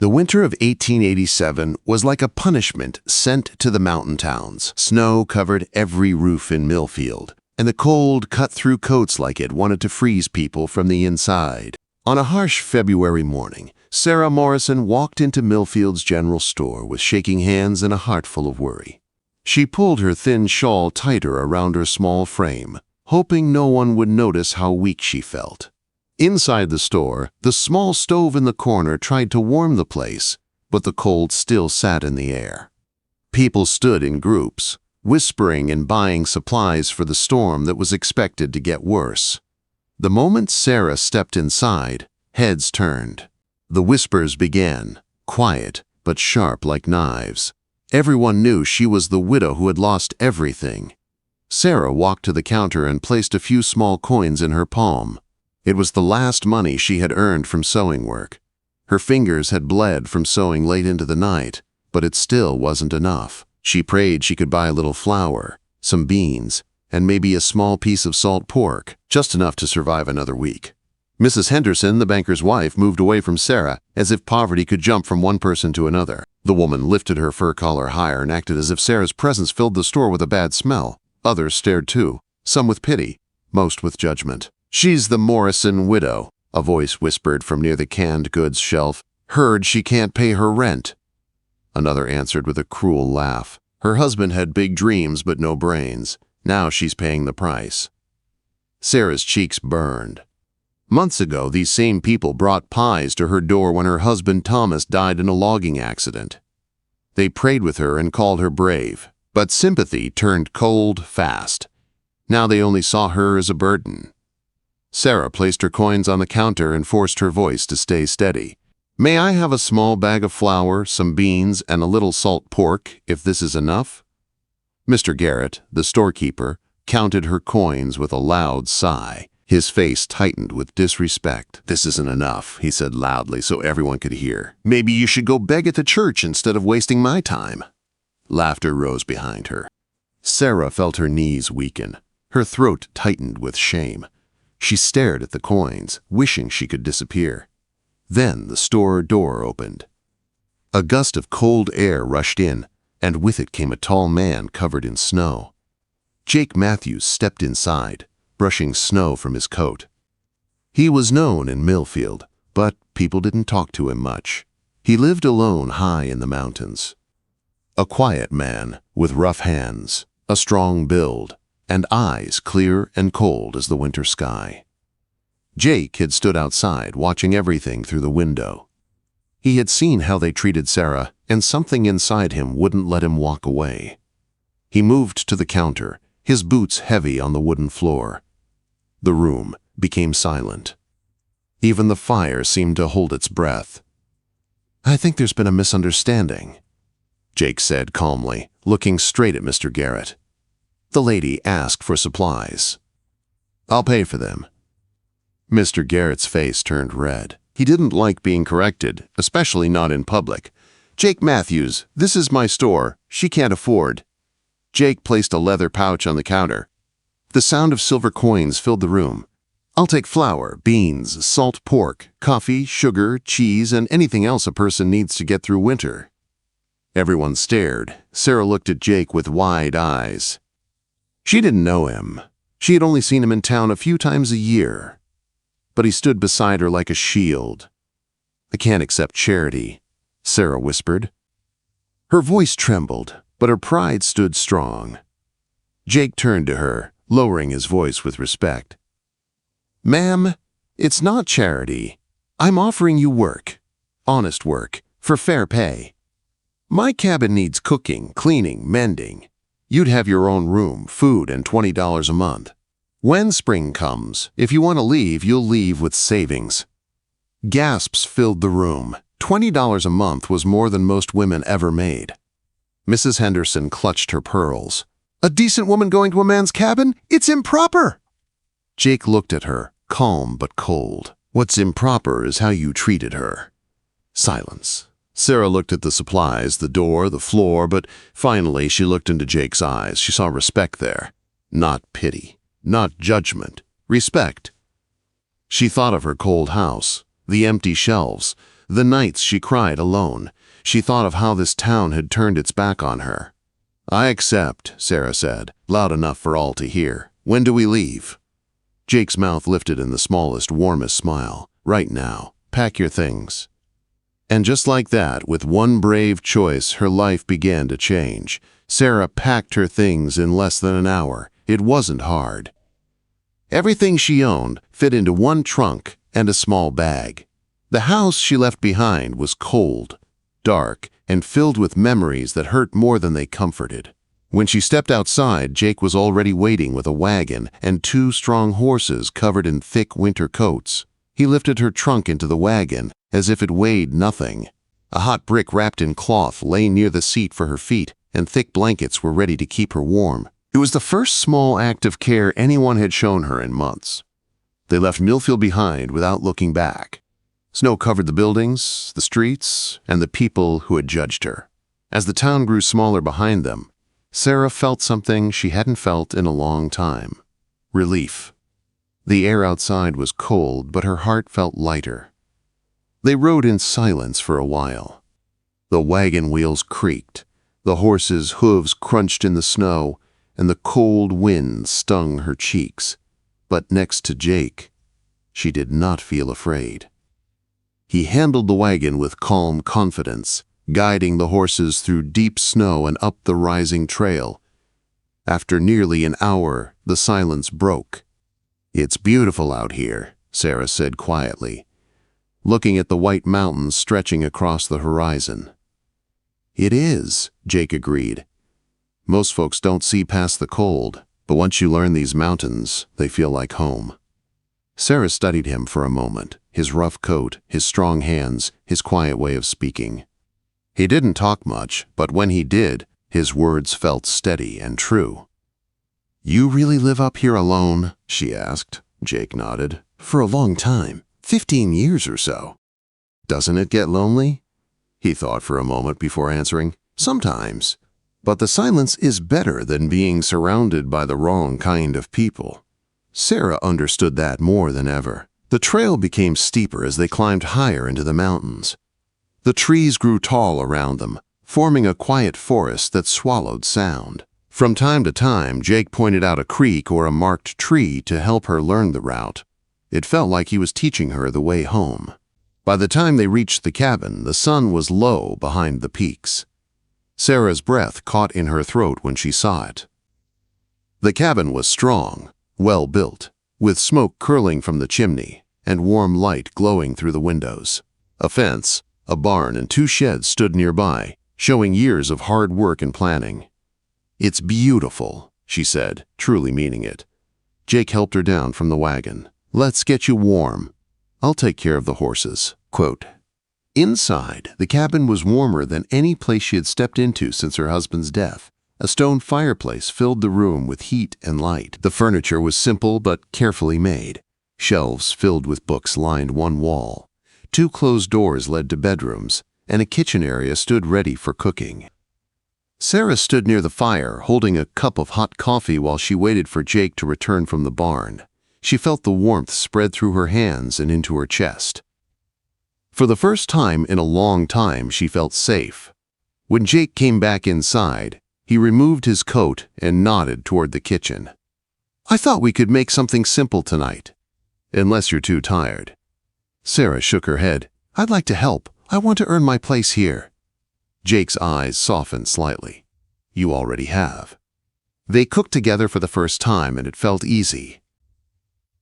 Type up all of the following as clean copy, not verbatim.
The winter of 1887 was like a punishment sent to the mountain towns. Snow covered every roof in Millfield, and the cold cut through coats like it wanted to freeze people from the inside. On a harsh February morning, Sarah Morrison walked into Millfield's general store with shaking hands and a heart full of worry. She pulled her thin shawl tighter around her small frame, hoping no one would notice how weak she felt. Inside the store, the small stove in the corner tried to warm the place, but the cold still sat in the air. People stood in groups, whispering and buying supplies for the storm that was expected to get worse. The moment Sarah stepped inside, heads turned. The whispers began, quiet but sharp like knives. Everyone knew she was the widow who had lost everything. Sarah walked to the counter and placed a few small coins in her palm. It was the last money she had earned from sewing work. Her fingers had bled from sewing late into the night, but it still wasn't enough. She prayed she could buy a little flour, some beans, and maybe a small piece of salt pork, just enough to survive another week. Mrs. Henderson, the banker's wife, moved away from Sarah as if poverty could jump from one person to another. The woman lifted her fur collar higher and acted as if Sarah's presence filled the store with a bad smell. Others stared too, some with pity, most with judgment. "She's the Morrison widow," a voice whispered from near the canned goods shelf. "Heard she can't pay her rent." Another answered with a cruel laugh. "Her husband had big dreams but no brains. Now she's paying the price." Sarah's cheeks burned. Months ago, these same people brought pies to her door when her husband Thomas died in a logging accident. They prayed with her and called her brave, but sympathy turned cold fast. Now they only saw her as a burden. Sarah placed her coins on the counter and forced her voice to stay steady. "May I have a small bag of flour, some beans, and a little salt pork, if this is enough?" Mr. Garrett, the storekeeper, counted her coins with a loud sigh. His face tightened with disrespect. "This isn't enough," he said loudly so everyone could hear. "Maybe you should go beg at the church instead of wasting my time." Laughter rose behind her. Sarah felt her knees weaken. Her throat tightened with shame. She stared at the coins, wishing she could disappear. Then the store door opened. A gust of cold air rushed in, and with it came a tall man covered in snow. Jake Matthews stepped inside, brushing snow from his coat. He was known in Millfield, but people didn't talk to him much. He lived alone high in the mountains. A quiet man with rough hands, a strong build, and eyes clear and cold as the winter sky. Jake had stood outside watching everything through the window. He had seen how they treated Sarah, and something inside him wouldn't let him walk away. He moved to the counter, his boots heavy on the wooden floor. The room became silent. Even the fire seemed to hold its breath. "I think there's been a misunderstanding," Jake said calmly, looking straight at Mr. Garrett. The lady asked for supplies. "I'll pay for them." Mr. Garrett's face turned red. He didn't like being corrected, especially not in public. "Jake Matthews, this is my store. She can't afford." Jake placed a leather pouch on the counter. The sound of silver coins filled the room. "I'll take flour, beans, salt pork, coffee, sugar, cheese, and anything else a person needs to get through winter." Everyone stared. Sarah looked at Jake with wide eyes. She didn't know him. She had only seen him in town a few times a year. But he stood beside her like a shield. "I can't accept charity," Sarah whispered. Her voice trembled, but her pride stood strong. Jake turned to her, lowering his voice with respect. "Ma'am, it's not charity. I'm offering you work, honest work, for fair pay. My cabin needs cooking, cleaning, mending. You'd have your own room, food, and $20 a month. When spring comes, if you want to leave, you'll leave with savings." Gasps filled the room. $20 a month was more than most women ever made. Mrs. Henderson clutched her pearls. "A decent woman going to a man's cabin? It's improper!" Jake looked at her, calm but cold. "What's improper is how you treated her." Silence. Sarah looked at the supplies, the door, the floor, but finally she looked into Jake's eyes. She saw respect there. Not pity, not judgment, respect. She thought of her cold house, the empty shelves, The nights she cried alone. She thought of how this town had turned its back on her. "I accept," Sarah said, loud enough for all to hear. "When do we leave?" Jake's mouth lifted in the smallest, warmest smile. "Right now. Pack your things." And just like that, with one brave choice, her life began to change. Sarah packed her things in less than an hour. It wasn't hard. Everything she owned fit into one trunk and a small bag. The house she left behind was cold, dark, and filled with memories that hurt more than they comforted. When she stepped outside, Jake was already waiting with a wagon and 2 strong horses covered in thick winter coats. He lifted her trunk into the wagon as if it weighed nothing. A hot brick wrapped in cloth lay near the seat for her feet, and thick blankets were ready to keep her warm. It was the first small act of care anyone had shown her in months. They left Millfield behind without looking back. Snow covered the buildings, the streets, and the people who had judged her. As the town grew smaller behind them, Sarah felt something she hadn't felt in a long time: relief. The air outside was cold, but her heart felt lighter. They rode in silence for a while. The wagon wheels creaked, the horses' hooves crunched in the snow, and the cold wind stung her cheeks. But next to Jake, she did not feel afraid. He handled the wagon with calm confidence, guiding the horses through deep snow and up the rising trail. After nearly an hour, the silence broke. "It's beautiful out here," Sarah said quietly, looking at the white mountains stretching across the horizon. "It is," Jake agreed. "Most folks don't see past the cold, but once you learn these mountains, they feel like home." Sarah studied him for a moment, his rough coat, his strong hands, his quiet way of speaking. He didn't talk much, but when he did, his words felt steady and true. "You really live up here alone?" she asked. Jake nodded. "For a long time, 15 years or so." "Doesn't it get lonely?" He thought for a moment before answering. "Sometimes. But the silence is better than being surrounded by the wrong kind of people." Sarah understood that more than ever. The trail became steeper as they climbed higher into the mountains. The trees grew tall around them, forming a quiet forest that swallowed sound. From time to time, Jake pointed out a creek or a marked tree to help her learn the route. It felt like he was teaching her the way home. By the time they reached the cabin, the sun was low behind the peaks. Sarah's breath caught in her throat when she saw it. The cabin was strong, well built, with smoke curling from the chimney and warm light glowing through the windows. A fence, a barn, and 2 sheds stood nearby, showing years of hard work and planning. "It's beautiful," she said, truly meaning it. Jake helped her down from the wagon. "Let's get you warm. I'll take care of the horses." Quote. Inside, the cabin was warmer than any place she had stepped into since her husband's death. A stone fireplace filled the room with heat and light. The furniture was simple but carefully made. Shelves filled with books lined one wall. 2 closed doors led to bedrooms, and a kitchen area stood ready for cooking. Sarah stood near the fire, holding a cup of hot coffee while she waited for Jake to return from the barn. She felt the warmth spread through her hands and into her chest. For the first time in a long time, she felt safe. When Jake came back inside, he removed his coat and nodded toward the kitchen. "I thought we could make something simple tonight, unless you're too tired." Sarah shook her head. "I'd like to help. I want to earn my place here." Jake's eyes softened slightly. "You already have." They cooked together for the first time, and it felt easy.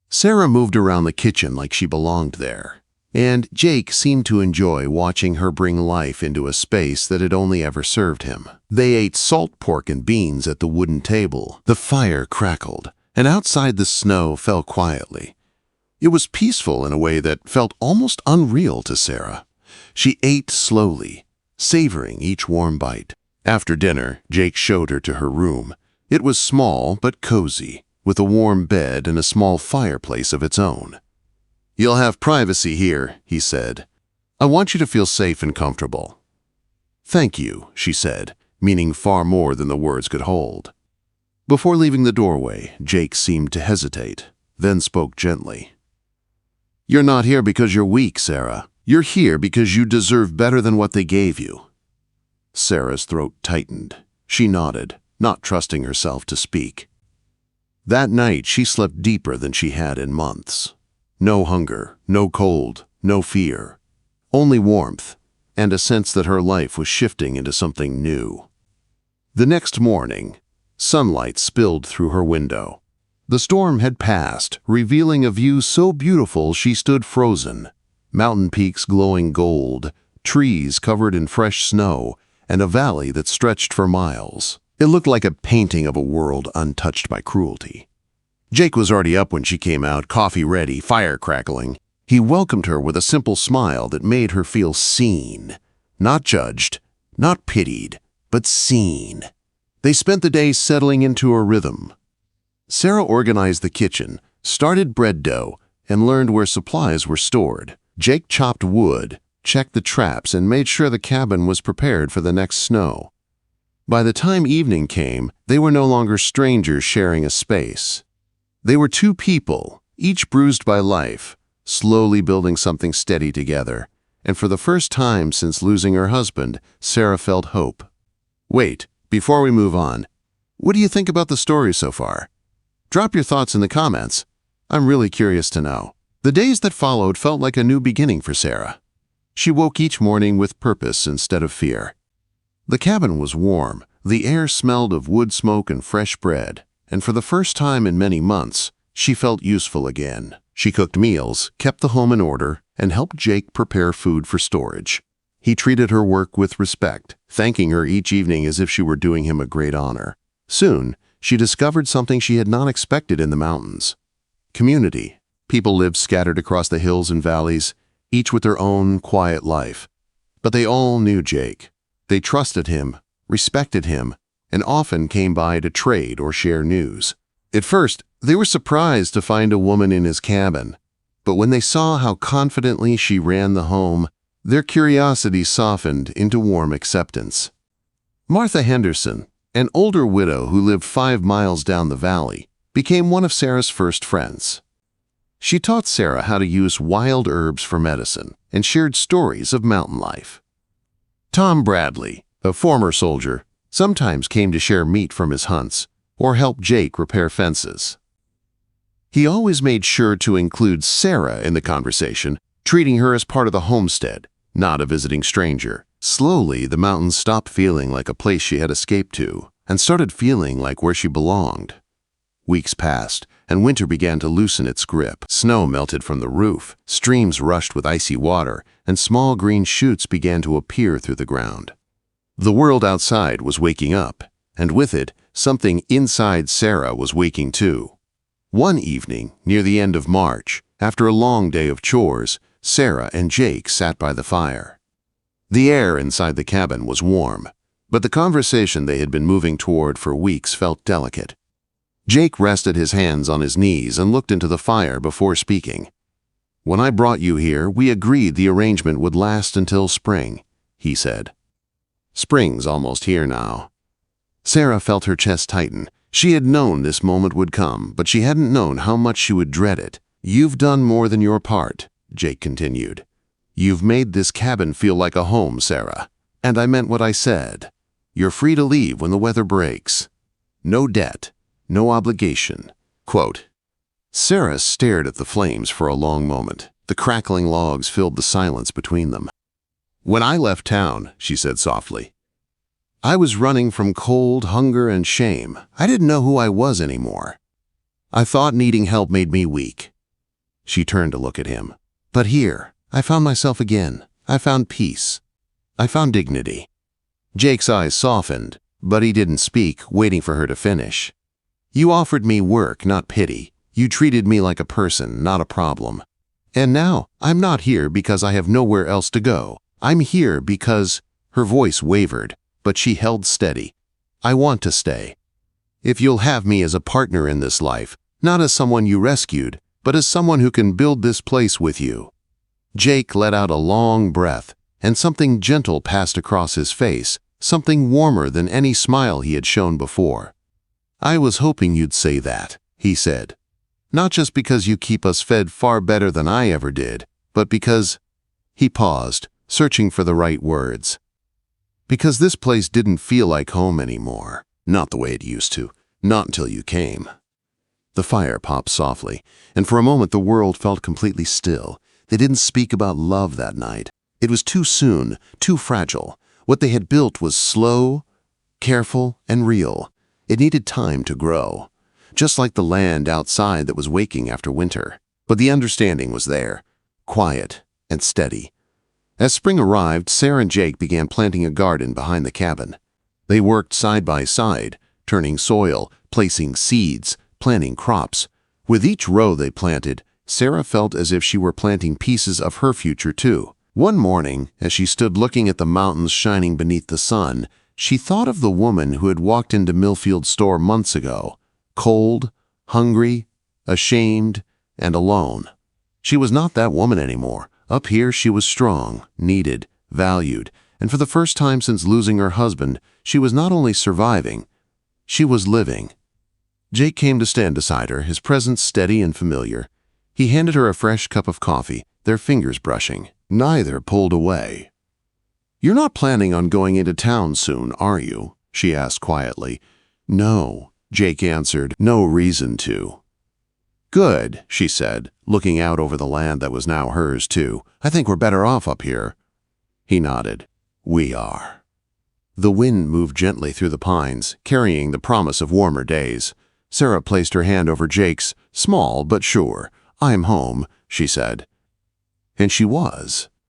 Sarah moved around the kitchen like she belonged there, and Jake seemed to enjoy watching her bring life into a space that had only ever served him. They ate salt pork and beans at the wooden table. The fire crackled, and outside the snow fell quietly. It was peaceful in a way that felt almost unreal to Sarah. She ate slowly, savoring each warm bite. After dinner, Jake showed her to her room. It was small but cozy, with a warm bed and a small fireplace of its own. "You'll have privacy here," he said. "I want you to feel safe and comfortable." "Thank you," she said, meaning far more than the words could hold. Before leaving the doorway, Jake seemed to hesitate, then spoke gently. "You're not here because you're weak, Sarah. You're here because you deserve better than what they gave you." Sarah's throat tightened. She nodded, not trusting herself to speak. That night, she slept deeper than she had in months. No hunger, no cold, no fear. Only warmth, and a sense that her life was shifting into something new. The next morning, sunlight spilled through her window. The storm had passed, revealing a view so beautiful she stood frozen. Mountain peaks glowing gold, trees covered in fresh snow, and a valley that stretched for miles. It looked like a painting of a world untouched by cruelty. Jake was already up when she came out, coffee ready, fire crackling. He welcomed her with a simple smile that made her feel seen. Not judged, not pitied, but seen. They spent the day settling into a rhythm. Sarah organized the kitchen, started bread dough, and learned where supplies were stored. Jake chopped wood, checked the traps, and made sure the cabin was prepared for the next snow. By the time evening came, they were no longer strangers sharing a space. They were two people, each bruised by life, slowly building something steady together. And for the first time since losing her husband, Sarah felt hope. Wait, before we move on, what do you think about the story so far? Drop your thoughts in the comments. I'm really curious to know. The days that followed felt like a new beginning for Sarah. She woke each morning with purpose instead of fear. The cabin was warm, the air smelled of wood smoke and fresh bread, and for the first time in many months, she felt useful again. She cooked meals, kept the home in order, and helped Jake prepare food for storage. He treated her work with respect, thanking her each evening as if she were doing him a great honor. Soon, she discovered something she had not expected in the mountains. Community. People lived scattered across the hills and valleys, each with their own quiet life. But they all knew Jake. They trusted him, respected him, and often came by to trade or share news. At first, they were surprised to find a woman in his cabin, but when they saw how confidently she ran the home, their curiosity softened into warm acceptance. Martha Henderson, an older widow who lived 5 miles down the valley, became one of Sarah's first friends. She taught Sarah how to use wild herbs for medicine and shared stories of mountain life. Tom Bradley, a former soldier, sometimes came to share meat from his hunts or help Jake repair fences. He always made sure to include Sarah in the conversation, treating her as part of the homestead, not a visiting stranger. Slowly, the mountains stopped feeling like a place she had escaped to and started feeling like where she belonged. Weeks passed, and winter began to loosen its grip. Snow melted from the roof, streams rushed with icy water, and small green shoots began to appear through the ground. The world outside was waking up, and with it, something inside Sarah was waking too. One evening, near the end of March, after a long day of chores, Sarah and Jake sat by the fire. The air inside the cabin was warm, but the conversation they had been moving toward for weeks felt delicate. Jake rested his hands on his knees and looked into the fire before speaking. "When I brought you here, we agreed the arrangement would last until spring," he said. "Spring's almost here now." Sarah felt her chest tighten. She had known this moment would come, but she hadn't known how much she would dread it. "You've done more than your part," Jake continued. "You've made this cabin feel like a home, Sarah. And I meant what I said. You're free to leave when the weather breaks. No debt, no obligation." Quote. Sarah stared at the flames for a long moment. The crackling logs filled the silence between them. "When I left town," she said softly, "I was running from cold, hunger, and shame. I didn't know who I was anymore. I thought needing help made me weak." She turned to look at him. "But here, I found myself again. I found peace. I found dignity." Jake's eyes softened, but he didn't speak, waiting for her to finish. "You offered me work, not pity. You treated me like a person, not a problem. And now, I'm not here because I have nowhere else to go. I'm here because—" Her voice wavered, but she held steady. "I want to stay. If you'll have me as a partner in this life, not as someone you rescued, but as someone who can build this place with you." Jake let out a long breath, and something gentle passed across his face, something warmer than any smile he had shown before. "I was hoping you'd say that," he said. "Not just because you keep us fed far better than I ever did, but because—" He paused, searching for the right words. Because this place didn't feel like home anymore. Not the way it used to. Not until you came. The fire popped softly, and for a moment the world felt completely still. They didn't speak about love that night. It was too soon, too fragile. What they had built was slow, careful, and real. It needed time to grow, just like the land outside that was waking after winter. But the understanding was there, quiet and steady. As spring arrived, Sarah and Jake began planting a garden behind the cabin. They worked side by side, turning soil, placing seeds, planting crops. With each row they planted, Sarah felt as if she were planting pieces of her future too. One morning, as she stood looking at the mountains shining beneath the sun, she thought of the woman who had walked into Millfield's store months ago, cold, hungry, ashamed, and alone. She was not that woman anymore. Up here she was strong, needed, valued, and for the first time since losing her husband, she was not only surviving, she was living. Jake came to stand beside her, his presence steady and familiar. He handed her a fresh cup of coffee, their fingers brushing. Neither pulled away. "You're not planning on going into town soon, are you?" she asked quietly. "No," Jake answered, "no reason to." "Good," she said, looking out over the land that was now hers too. "I think we're better off up here." He nodded. "We are." The wind moved gently through the pines, carrying the promise of warmer days. Sarah placed her hand over Jake's, small but sure. "I'm home," she said. And she was.